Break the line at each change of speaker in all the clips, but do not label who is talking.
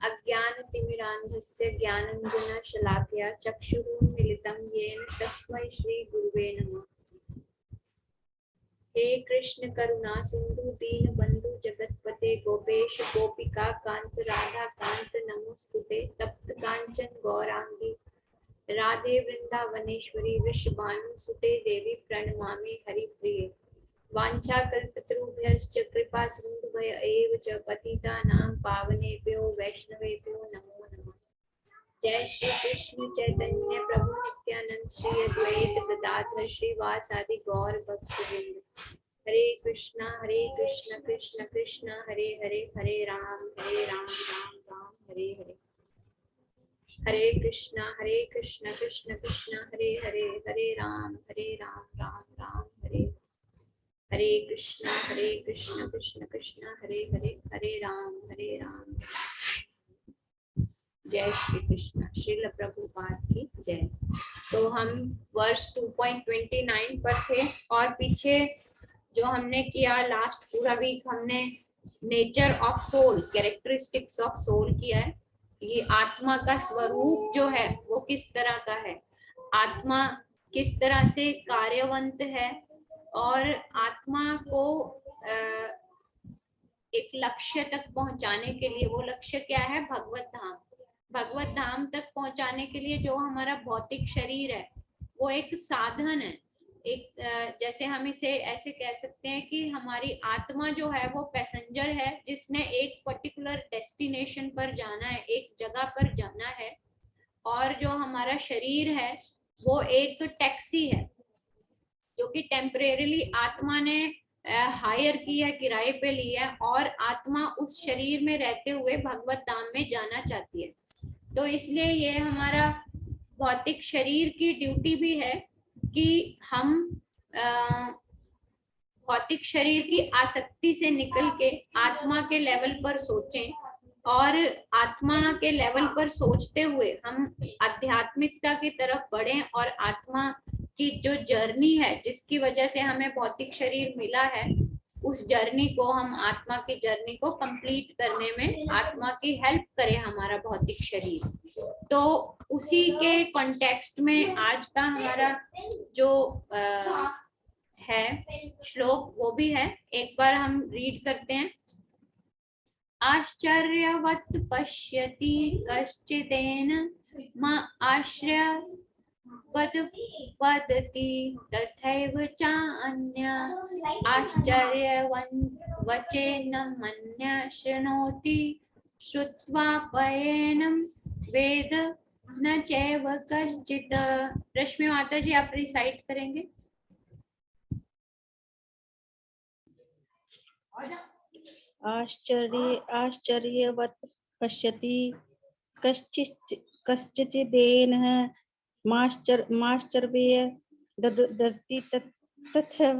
अज्ञानतिमिरान्धस्य ज्ञानाञ्जनशलाकया चक्षुरुन्मीलितं येन तस्मै श्रीगुरुवे नमः। हे कृष्ण करुणा सिंधु दीन बंधु जगतपते गोपेश गोपिका कांत राधा कांत नमोस्तुते। तप्त कांचन गौरांगी राधे वृंदावनेश्वरी वृषभानुसुते देवी प्रणमामि हरिप्रिये। वाञ्छाकल्पतरुभ्यश्च कृपा सिन्धुभ्य एव च पतितानां पावनेभ्यो वैष्णवेभ्यो नमो नमः। जय श्री कृष्ण चैतन्य प्रभु नित्यानंद श्री अद्वैत गदाधर श्रीवासादि गौर भक्तवृंद। हरे कृष्णा कृष्ण कृष्ण हरे हरे, हरे राम राम राम हरे हरे। हरे कृष्णा कृष्ण कृष्ण हरे हरे, हरे राम राम राम हरे। हरे कृष्णा कृष्ण कृष्ण हरे हरे, हरे राम। जय श्री कृष्ण। श्रील प्रभुपाद की जय। तो हम वर्ष 2.29 पर थे और पीछे जो हमने किया लास्ट पूरा वीक हमने nature of soul, characteristics of soul किया है। ये आत्मा का स्वरूप जो है वो किस तरह का है, आत्मा किस तरह से कार्यवंत है और आत्मा को एक लक्ष्य तक पहुंचाने के लिए, वो लक्ष्य क्या है, भगवत धाम। भगवत धाम तक पहुंचाने के लिए जो हमारा भौतिक शरीर है वो एक साधन है। एक जैसे हम इसे ऐसे कह सकते हैं कि हमारी आत्मा जो है वो पैसेंजर है जिसने एक पर्टिकुलर डेस्टिनेशन पर जाना है, एक जगह पर जाना है। और जो हमारा शरीर है वो एक टैक्सी है जो कि टेम्परेरीली आत्मा ने हायर की है, किराए पे ली है और आत्मा उस शरीर में रहते हुए भगवत धाम में जाना चाहती है। तो इसलिए ये हमारा भौतिक शरीर की ड्यूटी भी है कि हम भौतिक शरीर की आसक्ति से निकल के आत्मा के लेवल पर सोचें और आत्मा के लेवल पर सोचते हुए हम आध्यात्मिकता की तरफ बढ़ें और आत्मा की जो जर्नी है जिसकी वजह से हमें भौतिक शरीर मिला है उस जर्नी को, हम आत्मा की जर्नी को कंप्लीट करने में आत्मा की हेल्प करें हमारा भौतिक शरीर। तो उसी के कॉन्टेक्स्ट में आज का हमारा जो है श्लोक वो भी है, एक बार हम रीड करते हैं। आश्चर्यवत् पश्यति कश्चिदेन मा आश्रय वदति तथैव चान्य आश्चर्यवन् वचेन मन्य शृणोति श्रुत्वा पयेनं वेद न चैव कश्चित्। रश्मि माता जी आप रिसाइट करेंगे।
आश्चर्यवत् पश्यति कश्चिदेन माश्चर्य ददति तथैव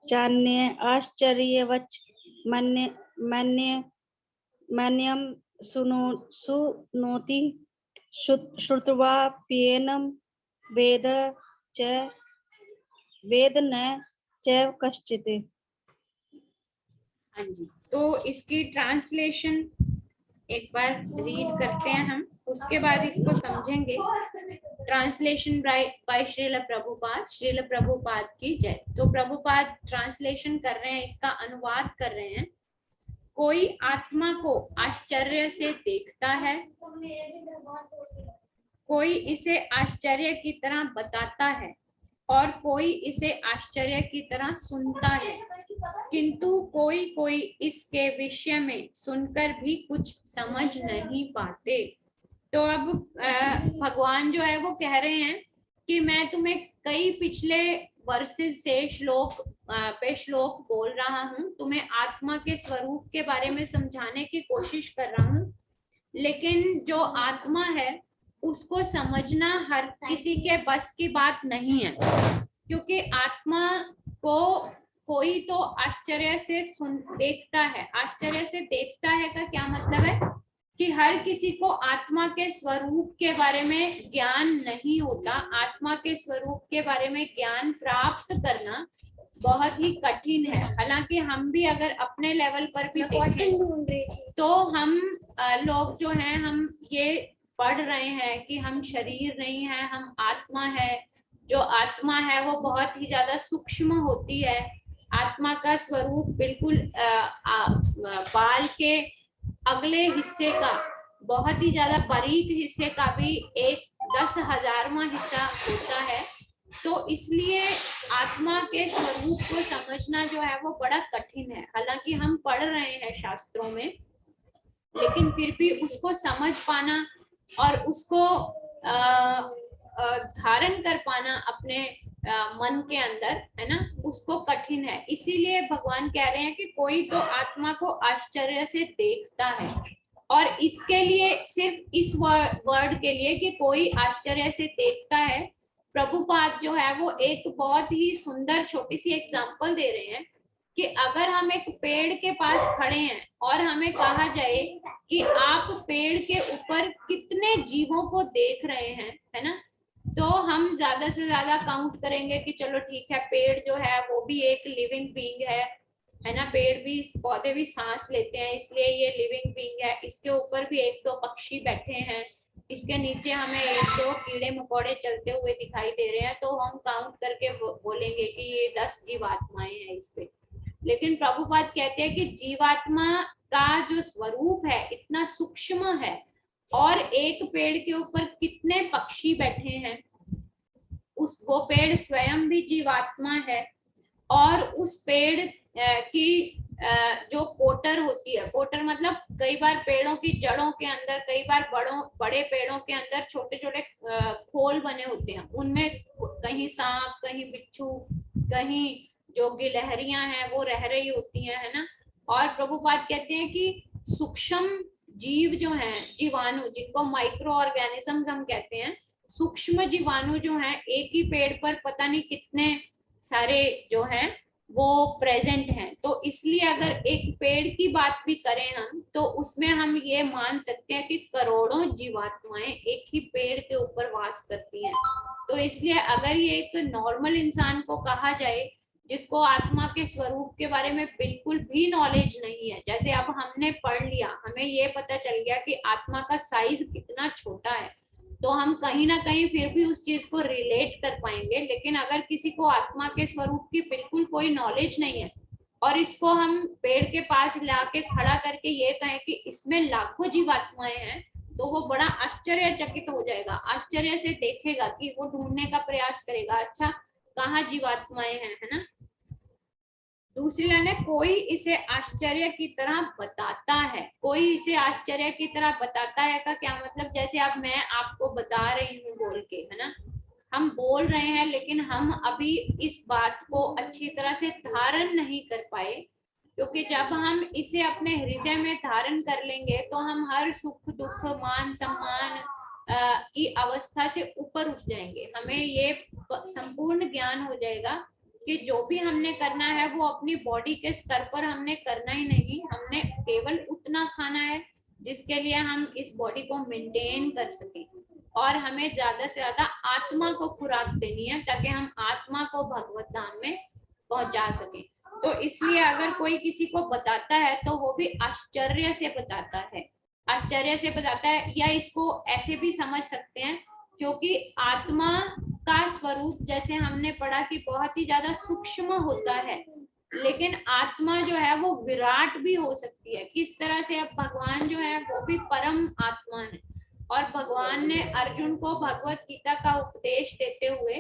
चान्य आश्चर्यवच् मन्यं शृणोति श्रुत्वा प्येनं वेद न चैव कश्चित्।
हाँ जी, तो इसकी ट्रांसलेशन एक बार रीड करते हैं हम, उसके बाद इसको समझेंगे। Translation by Srila Prabhupada. श्रील प्रभुपाद की जय। तो प्रभुपाद ट्रांसलेशन कर रहे हैं, इसका अनुवाद कर रहे हैं। कोई आत्मा को आश्चर्य से देखता है, कोई इसे आश्चर्य की तरह बताता है और कोई इसे आश्चर्य की तरह सुनता है, किंतु कोई इसके विषय में सुनकर भी कुछ समझ नहीं पाते। तो अब भगवान जो है वो कह रहे हैं कि मैं तुम्हें कई पिछले वर्सेस से श्लोक बोल रहा हूँ, तुम्हें आत्मा के स्वरूप के बारे में समझाने की कोशिश कर रहा हूँ, लेकिन जो आत्मा है उसको समझना हर किसी के बस की बात नहीं है, क्योंकि आत्मा को कोई तो आश्चर्य से देखता है। आश्चर्य से देखता है का क्या मतलब है कि हर किसी को आत्मा के स्वरूप के बारे में ज्ञान नहीं होता। आत्मा के स्वरूप के बारे में ज्ञान प्राप्त करना बहुत ही कठिन है। हालांकि हम भी अगर अपने लेवल पर भी देखें तो हम लोग जो हैं हम ये पढ़ रहे हैं कि हम शरीर नहीं है, हम आत्मा है। जो आत्मा है वो बहुत ही ज्यादा सूक्ष्म होती है। आत्मा का स्वरूप बिल्कुल बाल के अगले हिस्से का, बहुत ही ज्यादा बारीक हिस्से का भी 1/10,000वां हिस्सा होता है। तो इसलिए आत्मा के स्वरूप को समझना जो है वो बड़ा कठिन है। हालांकि हम पढ़ रहे हैं शास्त्रों में, लेकिन फिर भी उसको समझ पाना और उसको धारण कर पाना अपने मन के अंदर, है ना, उसको कठिन है। इसीलिए भगवान कह रहे हैं कि कोई तो आत्मा को आश्चर्य से देखता है। और इसके लिए, सिर्फ इस वर्ड के लिए कि कोई आश्चर्य से देखता है, प्रभुपाद जो है वो एक बहुत ही सुंदर छोटी सी एग्जांपल दे रहे हैं कि अगर हम एक पेड़ के पास खड़े हैं और हमें कहा जाए कि आप पेड़ के ऊपर कितने जीवों को देख रहे हैं, है ना, तो हम ज्यादा से ज्यादा काउंट करेंगे कि चलो ठीक है, पेड़ जो है वो भी एक लिविंग बीइंग है ना, पेड़ भी, पौधे भी सांस लेते हैं, इसलिए ये लिविंग बीइंग है। इसके ऊपर भी 1-2 पक्षी बैठे हैं, इसके नीचे हमें 1-2 कीड़े मकोड़े चलते हुए दिखाई दे रहे हैं, तो हम काउंट करके बोलेंगे कि ये 10 जीवात्माएं हैं इस पे। लेकिन प्रभुपाद कहते हैं कि जीवात्मा का जो स्वरूप है इतना सूक्ष्म है, और एक पेड़ के ऊपर कितने पक्षी बैठे हैं, वो पेड़ स्वयं भी जीवात्मा है। और उस पेड़ की जो कोटर होती है, कोटर मतलब कई बार पेड़ों की जड़ों के अंदर, कई बार बड़े पेड़ों के अंदर छोटे छोटे खोल बने होते हैं, उनमें कहीं सांप, कहीं बिच्छू, कहीं जो गिलहरियां हैं वो रह रही होती हैं, है ना। और प्रभुपाद कहते हैं कि सूक्ष्म जीव जो हैं, जीवाणु, जिनको माइक्रो ऑर्गेनिज्म हम कहते हैं, सूक्ष्म जीवाणु जो हैं एक ही पेड़ पर पता नहीं कितने सारे जो हैं वो प्रेजेंट हैं। तो इसलिए अगर एक पेड़ की बात भी करें हम, तो उसमें हम ये मान सकते हैं कि करोड़ों जीवात्माएं एक ही पेड़ के ऊपर वास करती हैं। तो इसलिए अगर ये एक नॉर्मल इंसान को कहा जाए जिसको आत्मा के स्वरूप के बारे में बिल्कुल भी नॉलेज नहीं है, जैसे अब हमने पढ़ लिया, हमें ये पता चल गया कि आत्मा का साइज कितना छोटा है, तो हम कहीं ना कहीं फिर भी उस चीज को रिलेट कर पाएंगे। लेकिन अगर किसी को आत्मा के स्वरूप की बिल्कुल कोई नॉलेज नहीं है और इसको हम पेड़ के पास लाके खड़ा करके ये कहें कि इसमें लाखों जीवात्माएं हैं, तो वो बड़ा आश्चर्यचकित हो जाएगा, आश्चर्य से देखेगा कि वो ढूंढने का प्रयास करेगा, अच्छा कहाँ जीवात्माएं हैं, है ना। दूसरी लाइन है, कोई इसे आश्चर्य की तरह बताता है। कोई इसे आश्चर्य की तरह बताता है का क्या मतलब, जैसे अब मैं आपको बता रही हूँ बोल के, है ना, हम बोल रहे हैं लेकिन हम अभी इस बात को अच्छी तरह से धारण नहीं कर पाए, क्योंकि जब हम इसे अपने हृदय में धारण कर लेंगे तो हम हर सुख दुख मान सम्मान की अवस्था से ऊपर उठ जाएंगे। हमें ये संपूर्ण ज्ञान हो जाएगा कि जो भी हमने करना है वो अपनी बॉडी के स्तर पर हमने करना ही नहीं, हमने केवल उतना खाना है जिसके लिए हम इस बॉडी को मेंटेन कर सकें, और हमें ज्यादा से ज्यादा आत्मा को खुराक देनी है ताकि हम आत्मा को भगवत धाम में पहुंचा सकें। तो इसलिए अगर कोई किसी को बताता है तो वो भी आश्चर्य से बताता है, आश्चर्य से बताता है, या इसको ऐसे भी समझ सकते हैं क्योंकि आत्मा का स्वरूप जैसे हमने पढ़ा कि बहुत ही ज्यादा सूक्ष्म होता है, लेकिन आत्मा जो है वो विराट भी हो सकती है। किस तरह से, अब भगवान जो है वो भी परम आत्मा है, और भगवान ने अर्जुन को भगवत गीता का उपदेश देते हुए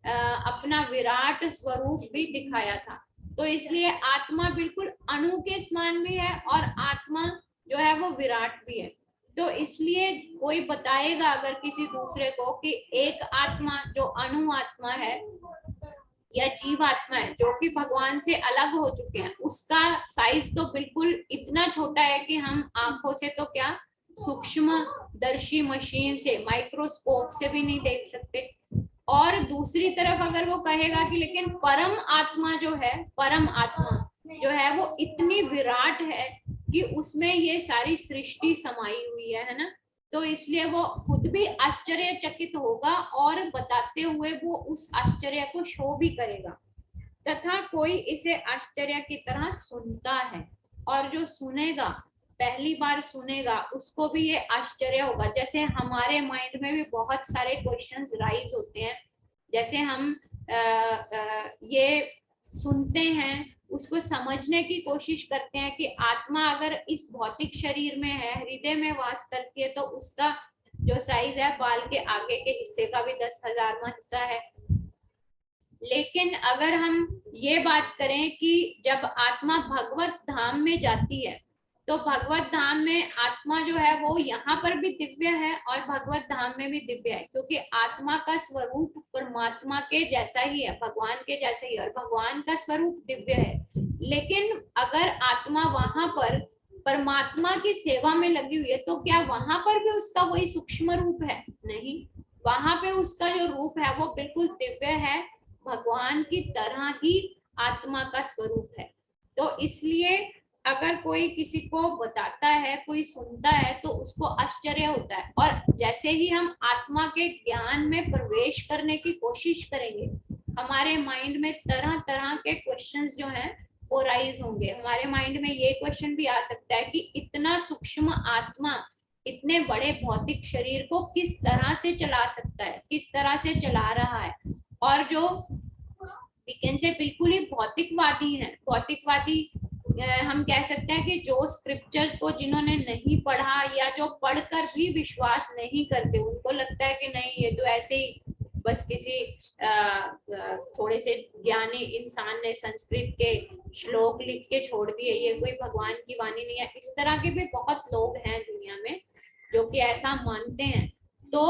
अपना विराट स्वरूप भी दिखाया था। तो इसलिए आत्मा बिल्कुल अणु के समान भी है और आत्मा जो है वो विराट भी है। तो इसलिए कोई बताएगा अगर किसी दूसरे को कि एक आत्मा जो अणु आत्मा है या जीव आत्मा है जो कि भगवान से अलग हो चुके हैं, उसका साइज तो बिल्कुल इतना छोटा है कि हम आंखों से तो क्या, सूक्ष्म दर्शी मशीन से, माइक्रोस्कोप से भी नहीं देख सकते। और दूसरी तरफ अगर वो कहेगा कि लेकिन परम आत्मा जो है, परम आत्मा जो है वो इतनी विराट है कि उसमें ये सारी सृष्टि समाई हुई है ना, तो इसलिए वो खुद भी आश्चर्यचकित होगा और बताते हुए वो उस आश्चर्य को शो भी करेगा। तथा कोई इसे आश्चर्य की तरह सुनता है, और जो सुनेगा पहली बार सुनेगा उसको भी ये आश्चर्य होगा। जैसे हमारे माइंड में भी बहुत सारे क्वेश्चंस राइज होते हैं, जैसे हम ये सुनते हैं, उसको समझने की कोशिश करते हैं कि आत्मा अगर इस भौतिक शरीर में है, हृदय में वास करती है, तो उसका जो साइज है बाल के आगे के हिस्से का भी 10,000वां हिस्सा है। लेकिन अगर हम ये बात करें कि जब आत्मा भगवत धाम में जाती है, तो भगवत धाम में आत्मा जो है वो यहाँ पर भी दिव्य है और भगवत धाम में भी दिव्य है, क्योंकि आत्मा का स्वरूप परमात्मा के जैसा ही है, भगवान के जैसा ही है, और भगवान का स्वरूप दिव्य है। लेकिन अगर आत्मा वहां पर परमात्मा की सेवा में लगी हुई है, तो क्या वहां पर भी उसका वही सूक्ष्म रूप है? नहीं, वहां पे उसका जो रूप है वो बिल्कुल दिव्य है, भगवान की तरह ही आत्मा का स्वरूप है। तो इसलिए अगर कोई किसी को बताता है, कोई सुनता है, तो उसको आश्चर्य होता है। और जैसे ही हम आत्मा के ज्ञान में प्रवेश करने की कोशिश करेंगे, हमारे माइंड में तरह तरह के क्वेश्चंस जो हैं वो राइज होंगे। हमारे माइंड में ये क्वेश्चन भी आ सकता है कि इतना सूक्ष्म आत्मा इतने बड़े भौतिक शरीर को किस तरह से चला सकता है, किस तरह से चला रहा है। और जो वीकेंड से बिल्कुल ही भौतिकवादी हैं, भौतिकवादी हम कह सकते हैं कि जो स्क्रिप्चर्स को जिन्होंने नहीं पढ़ा या जो पढ़कर भी विश्वास नहीं करते, उनको लगता है कि नहीं ये तो ऐसे ही बस किसी थोड़े से ज्ञानी इंसान ने संस्कृत के श्लोक लिख के छोड़ दिए, ये कोई भगवान की वाणी नहीं है। इस तरह के भी बहुत लोग हैं दुनिया में जो कि ऐसा मानते हैं। तो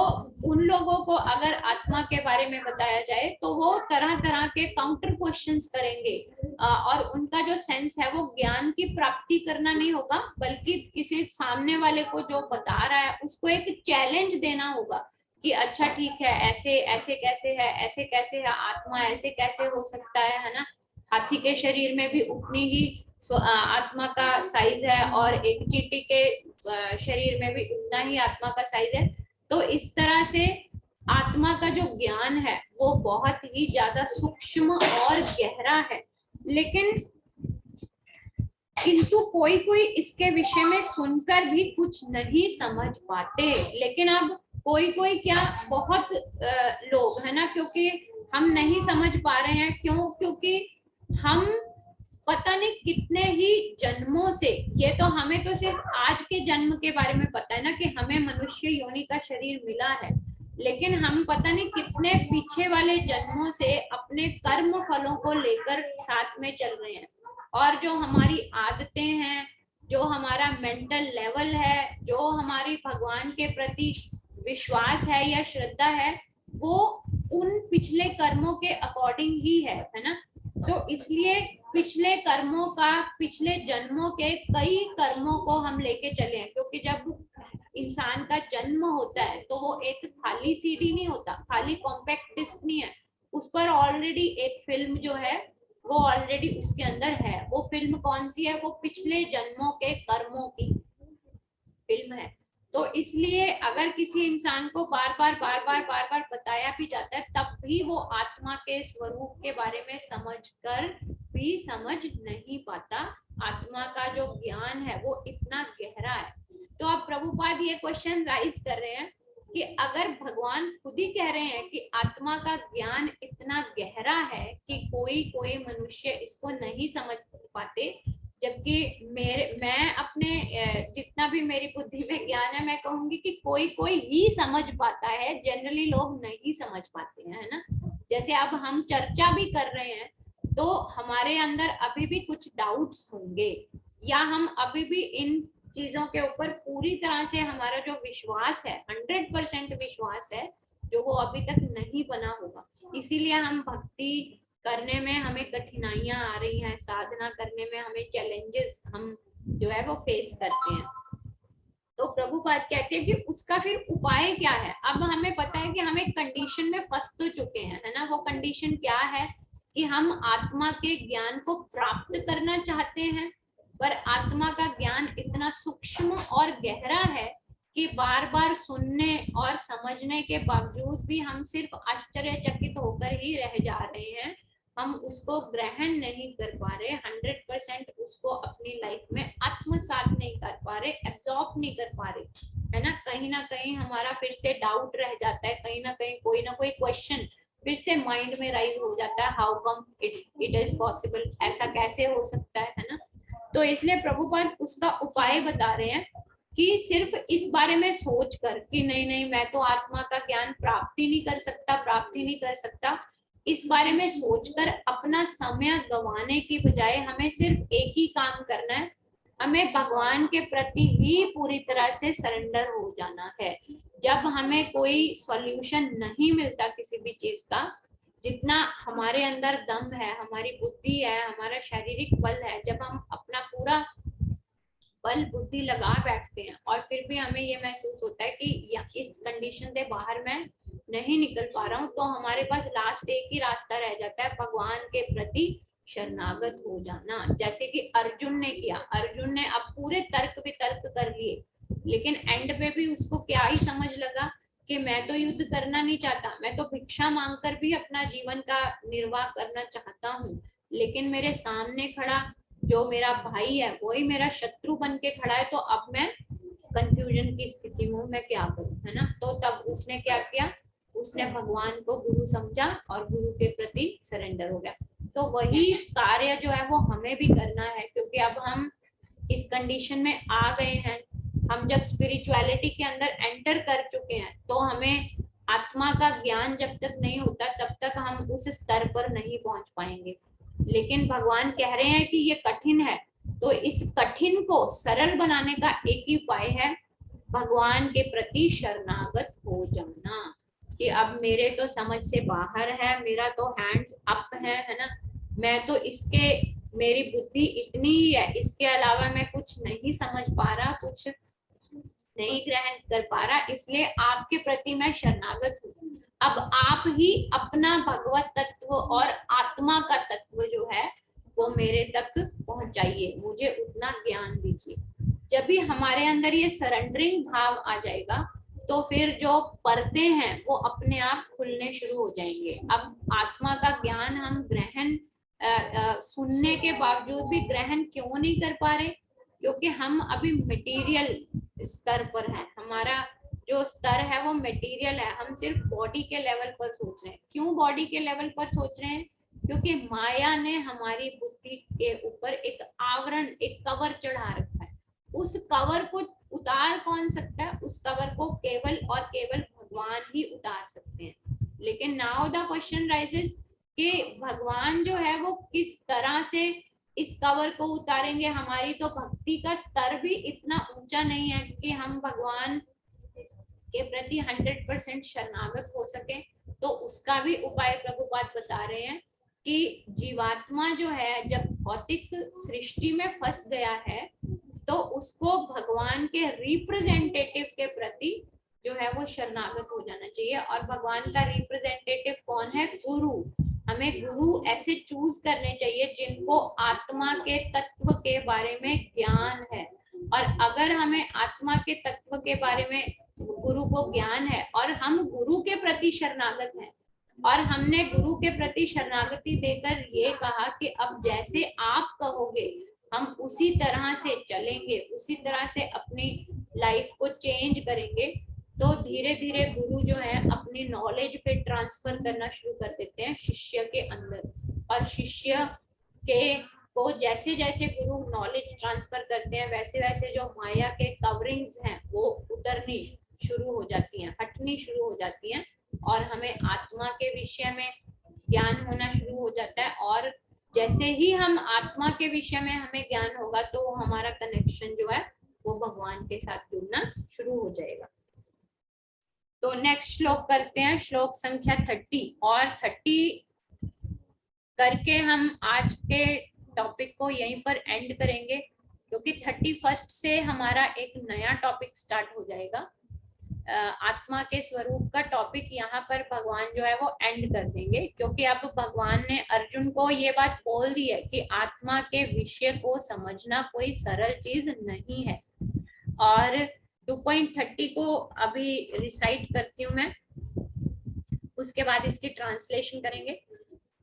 उन लोगों को अगर आत्मा के बारे में बताया जाए तो वो तरह तरह के काउंटर क्वेश्चंस करेंगे, और उनका जो सेंस है वो ज्ञान की प्राप्ति करना नहीं होगा, बल्कि किसी सामने वाले को जो बता रहा है उसको एक चैलेंज देना होगा कि अच्छा ठीक है, ऐसे ऐसे कैसे है, ऐसे कैसे है, आत्मा ऐसे कैसे हो सकता है ना। हाथी के शरीर में भी उतनी ही आत्मा का साइज है और एक चींटी के शरीर में भी उतना ही आत्मा का साइज है। तो इस तरह से आत्मा का जो ज्ञान है वो बहुत ही ज्यादा सूक्ष्म और गहरा है। लेकिन किंतु कोई कोई इसके विषय में सुनकर भी कुछ नहीं समझ पाते। लेकिन अब कोई कोई क्या, बहुत लोग है ना, क्योंकि हम नहीं समझ पा रहे हैं, क्यों? क्योंकि हम पता नहीं कितने ही जन्मों से, ये तो हमें तो सिर्फ आज के जन्म के बारे में पता है ना कि हमें मनुष्य योनि का शरीर मिला है, लेकिन हम पता नहीं कितने पीछे वाले जन्मों से अपने कर्म फलों को लेकर साथ में चल रहे हैं। और जो हमारी आदतें हैं, जो हमारा मेंटल लेवल है, जो हमारी भगवान के प्रति विश्वास है या श्रद्धा है, वो उन पिछले कर्मों के अकॉर्डिंग ही है ना। तो इसलिए पिछले कर्मों का, पिछले जन्मों के कई कर्मों को हम लेके चले हैं, क्योंकि जब इंसान का जन्म होता है तो वो एक खाली सीडी नहीं होता, खाली कॉम्पैक्ट डिस्क नहीं है, उस पर ऑलरेडी एक फिल्म जो है वो ऑलरेडी उसके अंदर है। वो फिल्म कौन सी है? वो पिछले जन्मों के कर्मों की फिल्म है। तो इसलिए अगर किसी इंसान को बार बार बताया भी जाता है, तब भी वो आत्मा के स्वरूप के बारे में समझकर भी समझ नहीं पाता। आत्मा का जो ज्ञान है वो इतना गहरा है। तो अब प्रभुपाद ये क्वेश्चन राइज कर रहे हैं कि अगर भगवान खुद ही कह रहे हैं कि आत्मा का ज्ञान इतना गहरा है कि कोई कोई मनुष्य इसको नहीं समझ पाते, जबकि मैं अपने जितना भी मेरी बुद्धि में ज्ञान है, मैं कहूंगी कि कोई कोई ही समझ पाता है, जनरली लोग नहीं समझ पाते हैं, है ना। जैसे अब हम चर्चा भी कर रहे हैं तो हमारे अंदर अभी भी कुछ डाउट्स होंगे, या हम अभी भी इन चीजों के ऊपर पूरी तरह से हमारा जो विश्वास है, 100% विश्वास है, जो वो अभी तक नहीं बना होगा। इसीलिए हम भक्ति करने में हमें कठिनाइयां आ रही हैं, साधना करने में हमें चैलेंजेस हम जो है वो फेस करते हैं। तो प्रभुपाद कहते हैं कि उसका फिर उपाय क्या है। अब हमें पता है कि हम एक कंडीशन में फंस तो चुके हैं, है ना। वो कंडीशन क्या है कि हम आत्मा के ज्ञान को प्राप्त करना चाहते हैं, पर आत्मा का ज्ञान इतना सूक्ष्म और गहरा है कि बार बार सुनने और समझने के बावजूद भी हम सिर्फ आश्चर्यचकित होकर ही रह जा रहे हैं। हम उसको ग्रहण नहीं कर पा रहे, 100% उसको अपनी लाइफ में आत्मसात नहीं कर पा पा रहे, एब्जॉर्ब नहीं कर पा रहे, है ना कहीं हमारा फिर से डाउट रह जाता है, कहीं ना कहीं कोई ना कोई क्वेश्चन फिर से माइंड में राइज हो जाता है, how come it is possible, ऐसा कैसे हो सकता है ना। तो इसलिए प्रभुपाद उसका उपाय बता रहे हैं कि सिर्फ इस बारे में सोच कर कि नहीं नहीं मैं तो आत्मा का ज्ञान प्राप्ति नहीं कर सकता, इस बारे में सोचकर अपना समय गंवाने की बजाय हमें सिर्फ एक ही काम करना है, हमें भगवान के प्रति ही पूरी तरह से सरेंडर हो जाना है। जब हमें कोई सॉल्यूशन नहीं मिलता किसी भी चीज का, जितना हमारे अंदर दम है, हमारी बुद्धि है, हमारा शारीरिक बल है, जब हम अपना पूरा बल बुद्धि लगा बैठते हैं और फिर भी हमें ये महसूस होता है कि इस कंडीशन से बाहर मैं नहीं निकल पा रहा हूँ, तो हमारे पास लास्ट एक ही रास्ता रह जाता है, भगवान के प्रति शरणागत हो जाना। जैसे कि अर्जुन ने किया, अर्जुन ने अब पूरे तर्क वितर्क कर लिए, लेकिन एंड पे भी उसको क्या ही समझ लगा कि मैं तो युद्ध करना नहीं चाहता, मैं तो भिक्षा मांगकर भी अपना जीवन का निर्वाह करना चाहता हूँ, लेकिन मेरे सामने खड़ा जो मेरा भाई है वही मेरा शत्रु बन के खड़ा है, तो अब मैं कंफ्यूजन की स्थिति में हूँ, मैं क्या करूं, है ना। तो तब उसने क्या किया, उसने भगवान को गुरु समझा और गुरु के प्रति सरेंडर हो गया। तो वही कार्य जो है वो हमें भी करना है, क्योंकि अब हम इस कंडीशन में आ गए हैं, हम जब स्पिरिचुअलिटी के अंदर एंटर कर चुके हैं, तो हमें आत्मा का ज्ञान जब तक नहीं होता तब तक हम उस स्तर पर नहीं पहुंच पाएंगे। लेकिन भगवान कह रहे हैं कि ये कठिन है, तो इस कठिन को सरल बनाने का एक ही उपाय है, भगवान के प्रति शरणागत हो जाना, कि अब मेरे तो समझ से बाहर है, मेरा तो हैंड्स अप है ना, मैं तो इसके, मेरी बुद्धि इतनी ही है, इसके अलावा मैं कुछ नहीं समझ पा रहा, कुछ नहीं ग्रहण कर पा रहा, इसलिए आपके प्रति मैं शरणागत हूँ। अब आप ही अपना भगवत तत्व और आत्मा का तत्व जो है वो मेरे तक पहुंचाइए, मुझे उतना ज्ञान दीजिए। जब भी हमारे अंदर ये सरेंडरिंग भाव आ जाएगा, तो फिर जो पर्दे हैं वो अपने आप खुलने शुरू हो जाएंगे। अब आत्मा का ज्ञान हम ग्रहण सुनने के बावजूद भी ग्रहण क्यों नहीं कर पा रहे, क्योंकि हम अभी मटेरियल स्तर पर हैं, हमारा जो स्तर है वो मटेरियल है, हम सिर्फ बॉडी के लेवल पर सोच रहे हैं। क्यों बॉडी के लेवल पर सोच रहे हैं, क्योंकि माया ने हमारी बुद्धि के ऊपर एक आवरण, एक कवर चढ़ा रखा है। उस कवर को उतार कौन सकता है, उस कवर को केवल और केवल भगवान ही उतार सकते हैं। लेकिन नाउ द क्वेश्चन राइजेस कि भगवान जो है वो किस तरह से इस कवर को उतारेंगे। हमारी तो भक्ति का स्तर भी इतना ऊंचा नहीं है कि हम भगवान के प्रति 100% शरणागत हो सके। तो उसका भी उपाय प्रभुपाद बता रहे हैं कि जीवात्मा जो है जब भौतिक सृष्टि में फंस गया है, तो उसको भगवान के रिप्रेजेंटेटिव के प्रति जो है वो शरणागत हो जाना चाहिए। और भगवान का रिप्रेजेंटेटिव कौन है, गुरु। हमें गुरु ऐसे चूज करने चाहिए जिनको आत्मा के तत्व के बारे में ज्ञान है। और अगर हमें आत्मा के तत्व के बारे में गुरु को ज्ञान है और हम गुरु के प्रति शरणागत हैं, और हमने गुरु के प्रति शरणागति देकर ये कहा कि अब जैसे आप कहोगे हम उसी तरह से चलेंगे, उसी तरह से अपनी लाइफ को चेंज करेंगे, तो धीरे धीरे गुरु जो है अपनी नॉलेज पे ट्रांसफर करना शुरू कर देते हैं शिष्य के अंदर। और शिष्य के को जैसे जैसे गुरु नॉलेज ट्रांसफर करते हैं, वैसे वैसे जो माया के कवरिंग्स हैं वो उतरनी शुरू हो जाती हैं, हटनी शुरू हो जाती हैं, और हमें आत्मा के विषय में ज्ञान होना शुरू हो जाता है। और जैसे ही हम आत्मा के विषय में हमें ज्ञान होगा, तो हमारा कनेक्शन जो है वो भगवान के साथ जुड़ना शुरू हो जाएगा। तो नेक्स्ट श्लोक करते हैं, श्लोक संख्या 30 और 30 करके हम आज के टॉपिक को यहीं पर एंड करेंगे, क्योंकि 31 से हमारा एक नया टॉपिक स्टार्ट हो जाएगा। आत्मा के स्वरूप का टॉपिक यहाँ पर भगवान जो है वो एंड कर देंगे, क्योंकि अब भगवान ने अर्जुन को ये बात बोल दी है कि आत्मा के विषय को समझना कोई सरल चीज नहीं है। और 2.30 को अभी रिसाइट करती हूँ मैं, उसके बाद इसकी ट्रांसलेशन करेंगे।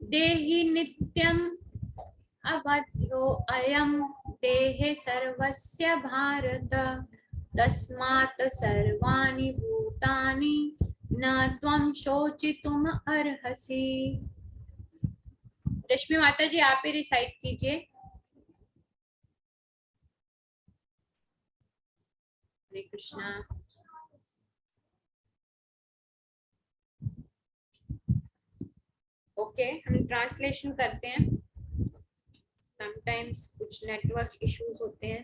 देहि नित्यम अवध्यो अयम भूतेः सर्वस्य भारत तस्मात् सर्वाणि भूतानि न त्वं शोचितुम् अर्हसि। रश्मि माता जी आप ही रिसाइट कीजिए। हरे कृष्णा। ओके हम ट्रांसलेशन करते हैं। समटाइम्स कुछ नेटवर्क इश्यूज होते हैं।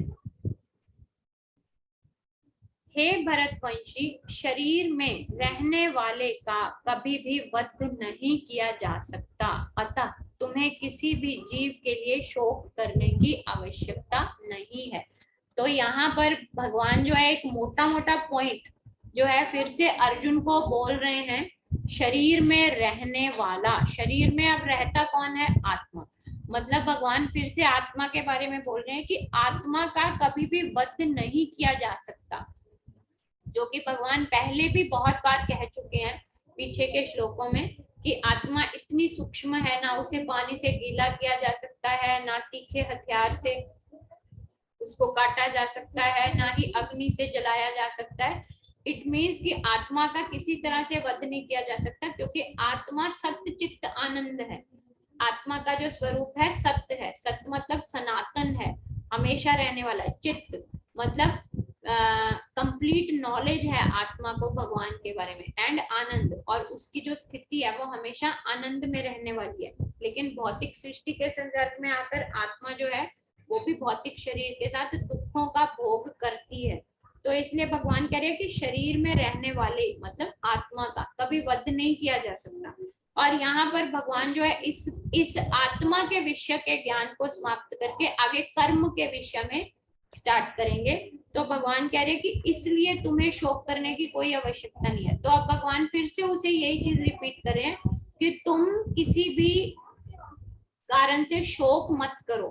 हे भरतवंशी, शरीर में रहने वाले का कभी भी वध नहीं किया जा सकता, अतः तुम्हें किसी भी जीव के लिए शोक करने की आवश्यकता नहीं है। तो यहाँ पर भगवान जो है एक मोटा मोटा पॉइंट जो है फिर से अर्जुन को बोल रहे हैं, शरीर में रहने वाला। शरीर में अब रहता कौन है? आत्मा। मतलब भगवान फिर से आत्मा के बारे में बोल रहे हैं कि आत्मा का कभी भी वध नहीं किया जा सकता, जो कि भगवान पहले भी बहुत बार कह चुके हैं पीछे के श्लोकों में कि आत्मा इतनी सूक्ष्म है, ना उसे पानी से गीला किया जा सकता है, ना तीखे हथियार से उसको काटा जा सकता है, ना ही अग्नि से जलाया जा सकता है। इट मीन्स कि आत्मा का किसी तरह से वध नहीं किया जा सकता, क्योंकि आत्मा सत्य चित्त आनंद है। आत्मा का जो स्वरूप है सत्य है। सत्य मतलब सनातन है, हमेशा रहने वाला है। चित्त मतलब कंप्लीट नॉलेज है आत्मा को भगवान के बारे में। एंड आनंद, और उसकी जो स्थिति है वो हमेशा आनंद में रहने वाली है। लेकिन भौतिक सृष्टि के संदर्भ में आकर आत्मा जो है वो भी भौतिक शरीर के साथ दुखों का भोग करती है। तो इसलिए भगवान कह रहे हैं कि शरीर में रहने वाले मतलब आत्मा का कभी वध नहीं किया जा सकता। और यहाँ पर भगवान जो है इस आत्मा के विषय के ज्ञान को समाप्त करके आगे कर्म के विषय में स्टार्ट करेंगे। तो भगवान कह रहे हैं कि इसलिए तुम्हें शोक करने की कोई आवश्यकता नहीं है। तो अब भगवान फिर से उसे यही चीज रिपीट कर रहे हैं कि तुम किसी भी कारण से शोक मत करो।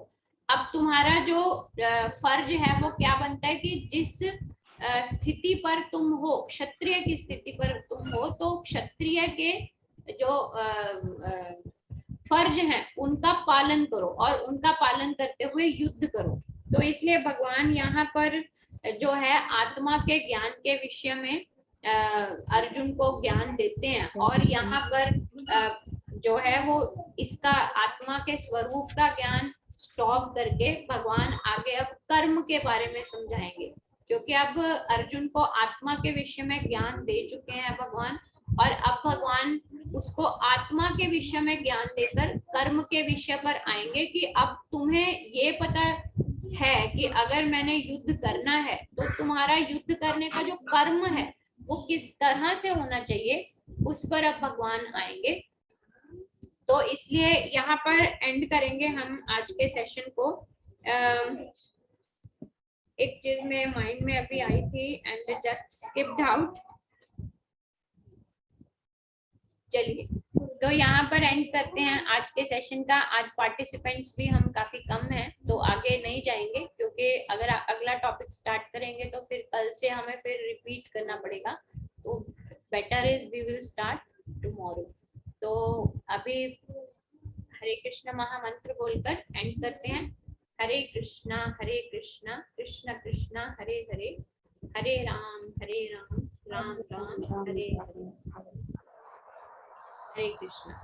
अब तुम्हारा जो फर्ज है वो क्या बनता है कि जिस स्थिति पर तुम हो, क्षत्रिय की स्थिति पर तुम हो, तो क्षत्रिय के जो फर्ज हैं उनका पालन करो और उनका पालन करते हुए युद्ध करो। तो इसलिए भगवान यहाँ पर जो है आत्मा के ज्ञान के विषय में अर्जुन को ज्ञान देते हैं। और यहाँ पर जो है वो इसका आत्मा के स्वरूप का ज्ञान स्टॉप करके भगवान आगे अब कर्म के बारे में समझाएंगे, क्योंकि अब अर्जुन को आत्मा के विषय में ज्ञान दे चुके हैं भगवान, और अब भगवान उसको आत्मा के विषय में ज्ञान देकर कर्म के विषय पर आएंगे कि अब तुम्हें ये पता है कि अगर मैंने युद्ध करना है तो तुम्हारा युद्ध करने का जो कर्म है वो किस तरह से होना चाहिए, उस पर अब भगवान आएंगे। तो इसलिए यहाँ पर एंड करेंगे हम आज के सेशन को। एक चीज में माइंड में अभी आई थी एंड जस्ट स्किप्ड आउट। चलिए तो यहाँ पर एंड करते हैं आज के सेशन का। आज पार्टिसिपेंट्स भी हम काफी कम हैं, तो आगे नहीं जाएंगे, क्योंकि अगर अगला टॉपिक स्टार्ट करेंगे तो फिर कल से हमें फिर रिपीट करना पड़ेगा। तो better is we will start tomorrow. तो अभी हरे कृष्ण महामंत्र बोलकर एंड करते हैं। हरे कृष्णा कृष्ण कृष्ण हरे हरे, हरे राम राम राम हरे हरे। हरे कृष्णा।